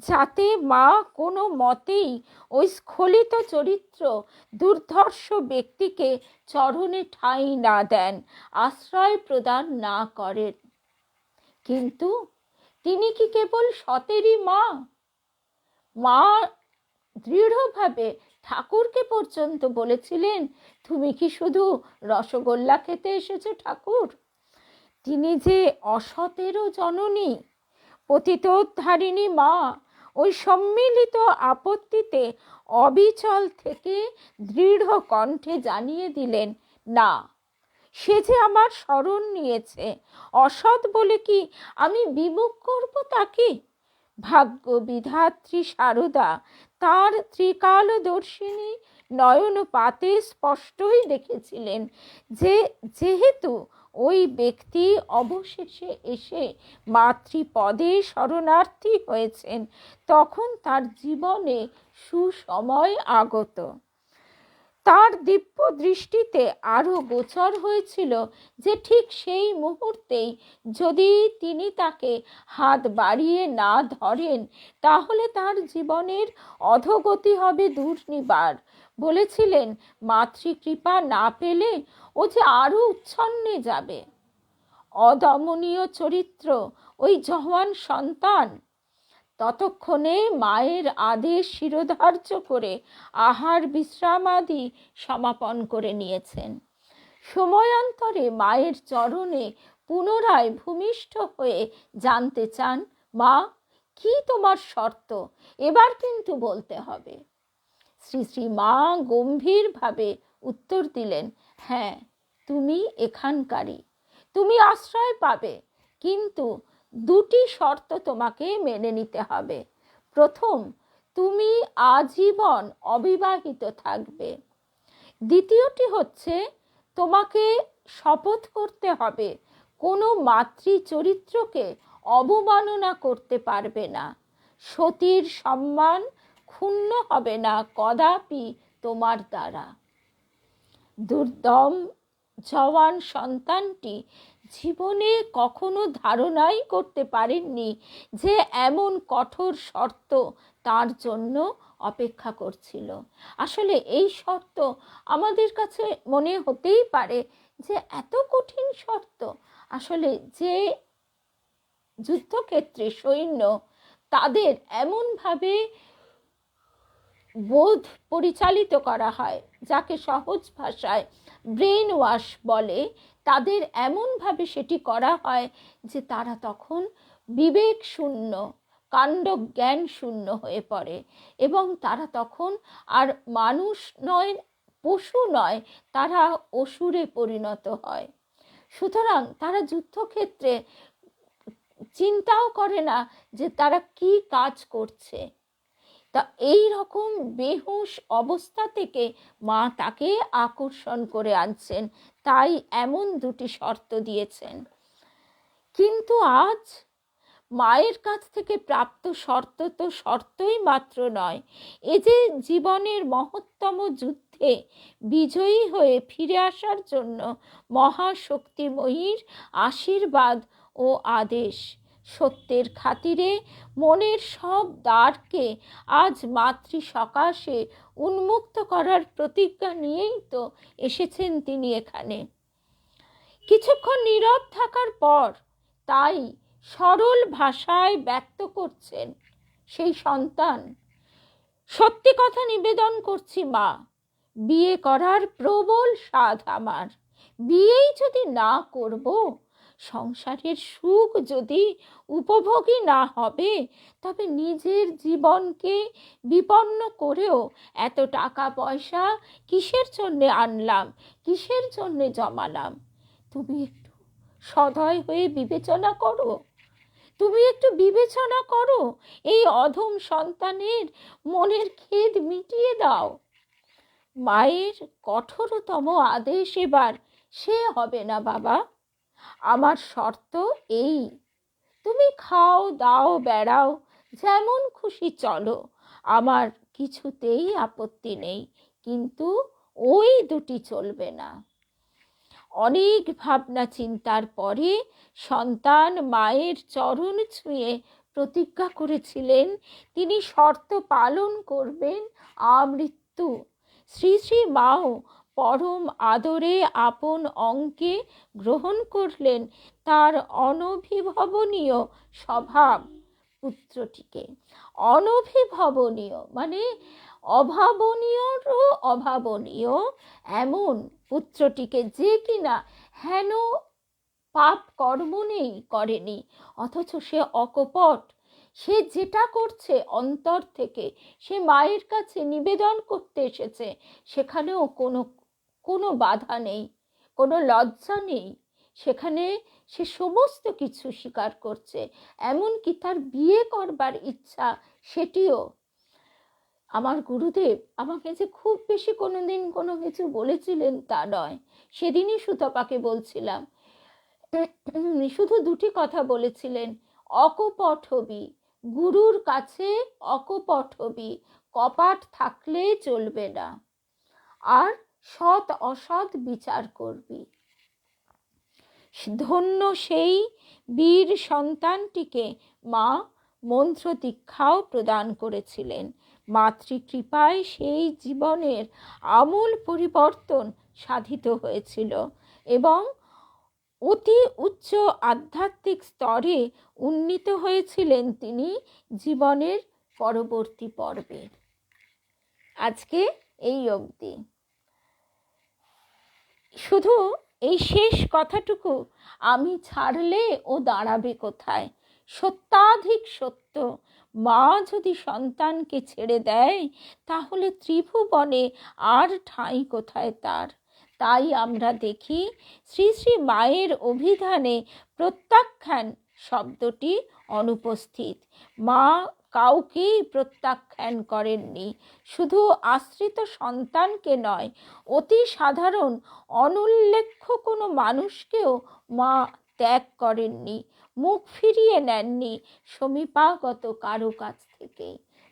যাতে মা কোনো মতেই ওই স্খলিত চরিত্র দুর্ধর্ষ ব্যক্তিকে চরণে ঠাঁই না দেন, আশ্রয় প্রদান না করেন। কিন্তু তিনি কি কেবল সতেরই মা? মা দৃঢ়ভাবে ঠাকুরকে পর্যন্ত বলেছিলেন, তুমি কি শুধু রসগোল্লা খেতে এসেছো ঠাকুর? তিনি যে অসতেরও জননী, পতিতোদ্ধারিণী মা, ওই সম্মিলিত আপত্তিতে অবিচল থেকে দৃঢ় কণ্ঠে জানিয়ে দিলেন, না, সে যে আমার শরণ নিয়েছে, অসৎ বলে কি আমি বিমুখ করব তাকে? ভাগ্য বিধাত্রী সারদা তার ত্রিকালদর্শিনী নয়নপাতে স্পষ্টই দেখেছিলেন যে যেহেতু ওই ব্যক্তি অবশেষে এসে মাতৃপদে শরণার্থী হয়েছেন, তখন তার জীবনে সুসময় আগত। তার দিব্য দৃষ্টিতে আরও গোচর হয়েছিল যে ঠিক সেই মুহূর্তেই যদি তিনি তাকে হাত বাড়িয়ে না ধরেন তাহলে তার জীবনের অধোগতি হবে দুর্নিবার। বলেছিলেন মাতৃকৃপা না পেলে ও যে আরও উচ্ছন্নে যাবে। অদমনীয় চরিত্র ওই জওয়ান সন্তান ততক্ষণে মায়ের আদেশ শিরোধার্য করে আহার বিশ্রামাদি সমাপন করে নিয়েছেন। সময়ান্তরে মায়ের চরণে পুনরায় ভূমিষ্ঠ হয়ে জানতে চান, মা, কি তোমার শর্ত? এবার কিন্তু বলতে হবে। শ্রী শ্রী মা গম্ভীরভাবে উত্তর দিলেন, হ্যাঁ, তুমি এখানকারই, তুমি আশ্রয় পাবে, কিন্তু দুটি শর্ত তোমাকে মেনে নিতে হবে। প্রথম, তুমি আজীবন অবিবাহিত থাকবে। দ্বিতীয়টি হচ্ছে, তোমাকে শপথ করতে হবে কোনো মাতৃ চরিত্রকে অবমাননা করতে পারবে না। সতীর সম্মান ক্ষুণ্ণ হবে না কদাপি তোমার দ্বারা। দুর্দম জওয়ান সন্তানটি জীবনে কখনো ধারণাই করতে পারেননি যে এমন কঠোর শর্ত তার জন্য অপেক্ষা করছিল। আসলে এই শর্ত আমাদের কাছে মনে হতেই পারে যে এত কঠিন শর্ত। আসলে যে যুদ্ধক্ষেত্রে সৈন্য, তাদের এমনভাবে বোধ পরিচালিত করা হয়, যাকে সহজ ভাষায় ব্রেন ওয়াশ বলে, তাদের এমনভাবে সেটি করা হয় যে তারা তখন বিবেক শূন্য, কাণ্ডজ্ঞান শূন্য হয়ে পড়ে এবং তারা তখন আর মানুষ নয়, পশু নয়, তারা অসুরে পরিণত হয়। সুতরাং তারা যুদ্ধক্ষেত্রে চিন্তাও করে না যে তারা কি কাজ করছে। তা এই রকম বেহুশ অবস্থা থেকে মা তাকে আকর্ষণ করে আনছেন, তাই এমন দুটি শর্ত দিয়েছেন। কিন্তু আজ মায়ের কাছ থেকে প্রাপ্ত শর্ত তো শর্তই মাত্র নয়, এ যে জীবনের মহত্তম যুদ্ধে বিজয়ী হয়ে ফিরে আসার জন্য মহাশক্তিময়ীর আশীর্বাদ ও আদেশ। সত্যের খাতিরে মনের সব দ্বারকে আজ মাতৃ সকাশে উন্মুক্ত করার প্রতিজ্ঞা নিয়েই তো এসেছেন তিনি এখানে। কিছুক্ষণ নীরব থাকার পর তাই সরল ভাষায় ব্যক্ত করছেন সেই সন্তান, সত্যি কথা নিবেদন করছি মা, বিয়ে করার প্রবল সাধ আমার। বিয়েই যদি না করব, সংসারের সুখ যদি উপভোগী না হবে, তবে নিজের জীবনকে বিপন্ন করেও এত টাকা পয়সা কিসের জন্যে আনলাম, কিসের জন্যে জমালাম? তুমি একটু সদয় হয়ে বিবেচনা করো, তুমি একটু বিবেচনা করো, এই অধম সন্তানের মনের খেদ মিটিয়ে দাও। মায়ের কঠোরতম আদেশ এবার, সে হবে না বাবা, আমার শর্ত এই, তুমি খাও দাও বেড়াও, যেমন খুশি চলো, আমার কিছুতেই আপত্তি নেই, কিন্তু ওই দুটি চলবে না। অনেক ভাবনা চিন্তার পরে সন্তান মায়ের চরণ ছুঁয়ে প্রতিজ্ঞা করেছিলেন তিনি শর্ত পালন করবেন আমৃত্যু। শ্রী শ্রী মাও পরম আদরে আপন অঙ্কে গ্রহণ করলেন তার অনভিভবনীয় স্বভাব পুত্রটিকে। অনভিভবনীয় মানে অভাবনীয়রও অভাবনীয় এমন পুত্রটিকে, যে কিনা হেন পাপ কর্ম নেই, করেনি, অথচ সে অকপট, সে যেটা করছে অন্তর থেকে, সে মায়ের কাছে নিবেদন করতে এসেছে, সেখানেও কোনো বাধা নেই, কোনো লজ্জা নেই, সেখানে সে সমস্ত কিছু স্বীকার করছে, এমনকি তার বিয়ে করবার ইচ্ছা সেটিও। আমার গুরুদেব আমাকে যে খুব বেশি কোনোদিন কোনো কিছু বলেছিলেন তা নয়, সেদিনই সুতপাকে বলছিলাম, শুধু দুটি কথা বলেছিলেন, অকপট হবি, গুরুর কাছে অকপট হবি, কপাট থাকলে চলবে না। আর সৎ অসৎ বিচার করবি। ধন্য সেই বীর সন্তানটিকে মা মন্ত্র দীক্ষাও প্রদান করেছিলেন। মাতৃকৃপায় সেই জীবনের আমূল পরিবর্তন সাধিত হয়েছিল এবং অতি উচ্চ আধ্যাত্মিক স্তরে উন্নীত হয়েছিলেন তিনি জীবনের পরবর্তী পর্বে। আজকে এই অবধি। শুধু এই শেষ কথাটুকু, আমি ছাড়লে ও দাঁড়াবে কোথায়? সত্যাধিক সত্য, মা যদি সন্তানকে ছেড়ে দেয় তাহলে ত্রিভুবনে আর ঠাঁই কোথায় তার? তাই আমরা দেখি শ্রী শ্রী মায়ের অভিধানে প্রত্যাখ্যান শব্দটি অনুপস্থিত। মা কাউকেই প্রত্যাখ্যান করেননি। শুধু আশ্রিত সন্তানকে নয়, অতি সাধারণ অনুল্লেখ্য কোনো মানুষকেও মা ত্যাগ করেননি, মুখ ফিরিয়ে নেননি সমীপাগত কারো কাছ থেকে।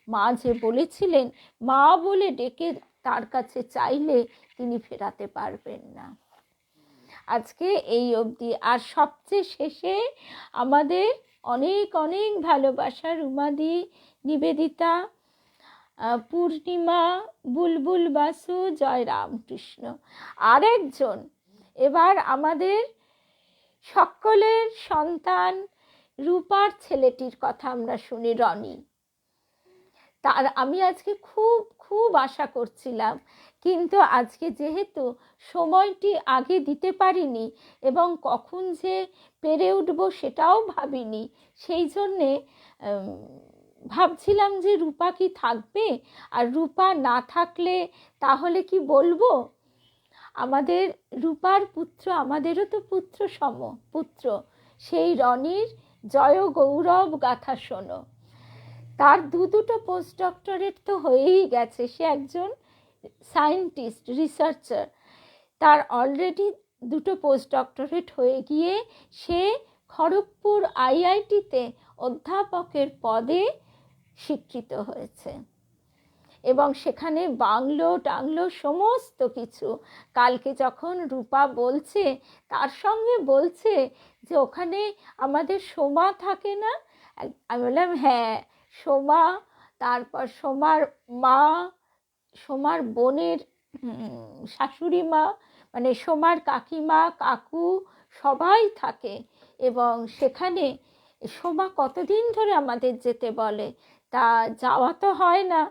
মা যে বলেছিলেন, মা বলে ডেকে তার কাছে চাইলে তিনি ফেরাতে পারবেন না। আজকে এই অবধি। আর সবচেয়ে শেষে আমাদের অনেক অনেক ভালোবাসা রুমাদি, নিবেদিতা, পূর্ণিমা, বুলবুল বাসু, জয় রামকৃষ্ণ। আরেকজন এবার আমাদের সকলের সন্তান রূপার ছেলেটির কথা আমরা শুনি, রনি। তার আমি আজকে খুব খুব আশা করছিলাম, কিন্তু আজকে যেহেতু সময়টি আগে দিতে পারিনি এবং কখন যে পেরে উঠবো সেটাও ভাবিনি, সেই জন্যে ভাবছিলাম যে রূপা কি থাকবে, আর রূপা না থাকলে তাহলে কি বলবো। আমাদের রূপার পুত্র, আমাদেরও তো পুত্র সম পুত্র, সেই রনির জয় গৌরব গাথা শোনো। তার দুটো পোস্ট ডক্টরেট তো হয়েই গেছে, সে একজন সায়েন্টিস্ট, রিসার্চার। তার অলরেডি দুটো পোস্ট ডক্টরেট হয়ে গিয়ে সে খড়গপুর আইআইটিতে অধ্যাপকের পদে স্বীকৃত হয়েছে এবং সেখানে বাংলো টাংলো সমস্ত কিছু। কালকে যখন রূপা বলছে, তার সঙ্গে বলছে যে ওখানে আমাদের সোমা থাকে না, আমি বললাম হ্যাঁ সোমা, তারপর সোমার মা, সোমার বোনের শাশুড়ি মা, মানে সোমার কাকিমা, কাকু সবাই থাকে। এবং সেখানে সোমা কতদিন ধরে আমাদের যেতে বলে, তা যাওয়া তো হয় না।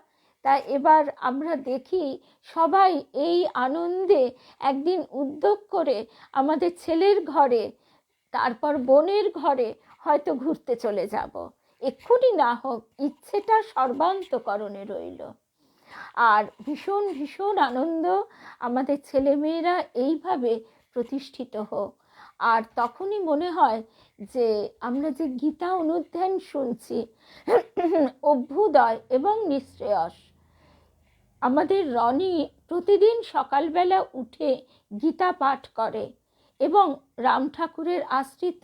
তা এবার আমরা দেখি সবাই এই আনন্দে একদিন উদ্যোগ করে আমাদের ছেলের ঘরে, তারপর বোনের ঘরে হয়তো ঘুরতে চলে যাব। এক্ষুনি না হোক, ইচ্ছেটা সর্বান্তকরণে রইল। আর ভীষণ ভীষণ আনন্দ আমাদের ছেলেমেয়েরা এইভাবে প্রতিষ্ঠিত হোক। আর তখনই মনে হয় যে আমরা যে গীতা অনুধ্যান শুনছি, অভ্যুদয় এবং নিঃশ্রেয়স, আমাদের রনি প্রতিদিন সকালবেলা উঠে গীতা পাঠ করে এবং রাম ঠাকুরের আশ্রিত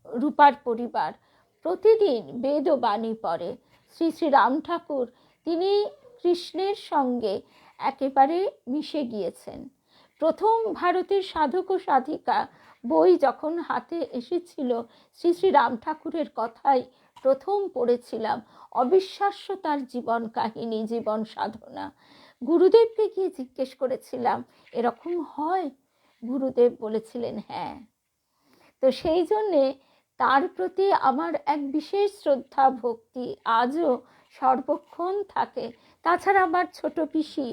রূপার পরিবার প্রতিদিন বেদ ও বাণী পড়ে। শ্রী শ্রী রাম ঠাকুর তিনি কৃষ্ণের সঙ্গে একেবারে মিশে গিয়েছেন। প্রথম ভারতের সাধক ও সাধিকা বই যখন হাতে এসেছিল, শ্রী শ্রী রাম ঠাকুরের কথাই প্রথম পড়েছিলাম। অবিশ্বাস্য তার জীবন কাহিনী, জীবন সাধনা। গুরুদেবকে গিয়ে জিজ্ঞেস করেছিলাম এরকম হয়? গুরুদেব বলেছিলেন হ্যাঁ। তো সেই জন্যে তার প্রতি আমার এক বিশেষ শ্রদ্ধা ভক্তি আজও সর্বক্ষণ থাকে। তাছাড়া আমার ছোট পিসি,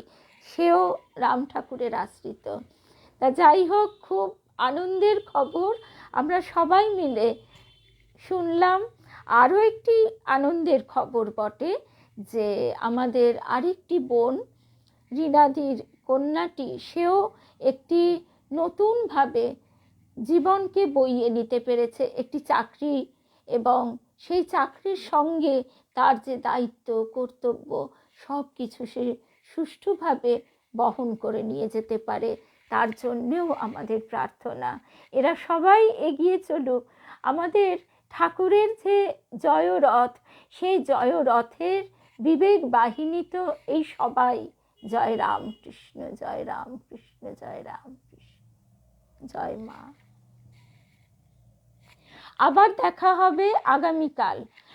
সেও রাম ঠাকুরের আশ্রিত। তা যাই হোক, খুব আনন্দের খবর আমরা সবাই মিলে শুনলাম। আরও একটি আনন্দের খবর বটে যে আমাদের আরেকটি বোন, রীনাদির কন্যাটি, সেও একটি নতুনভাবে জীবনকে বইয়ে নিতে পেরেছে, একটি চাকরি, এবং সেই চাকরির সঙ্গে তার যে দায়িত্ব কর্তব্য সব কিছু সে সুষ্ঠুভাবে বহন করে নিয়ে যেতে পারে, তার জন্যেও আমাদের প্রার্থনা। এরা সবাই এগিয়ে চলুক। আমাদের ঠাকুরের যে জয়রথ, সেই জয়রথের বিবেক বাহিনী তো এই সবাই, জয় রাম কৃষ্ণ, জয় রাম কৃষ্ণ, জয় রাম কৃষ্ণ, জয় মা। আবার দেখা হবে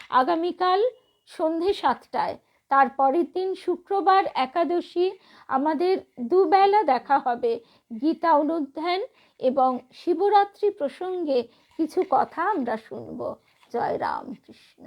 আগামীকাল সন্ধে 7টায়। তারপরের দিন শুক্রবার একাদশী, আমাদের দুবেলা দেখা হবে গীতা অনুধ্যান এবং শিবরাত্রি প্রসঙ্গে কিছু কথা আমরা শুনব। জয় রাম কৃষ্ণ।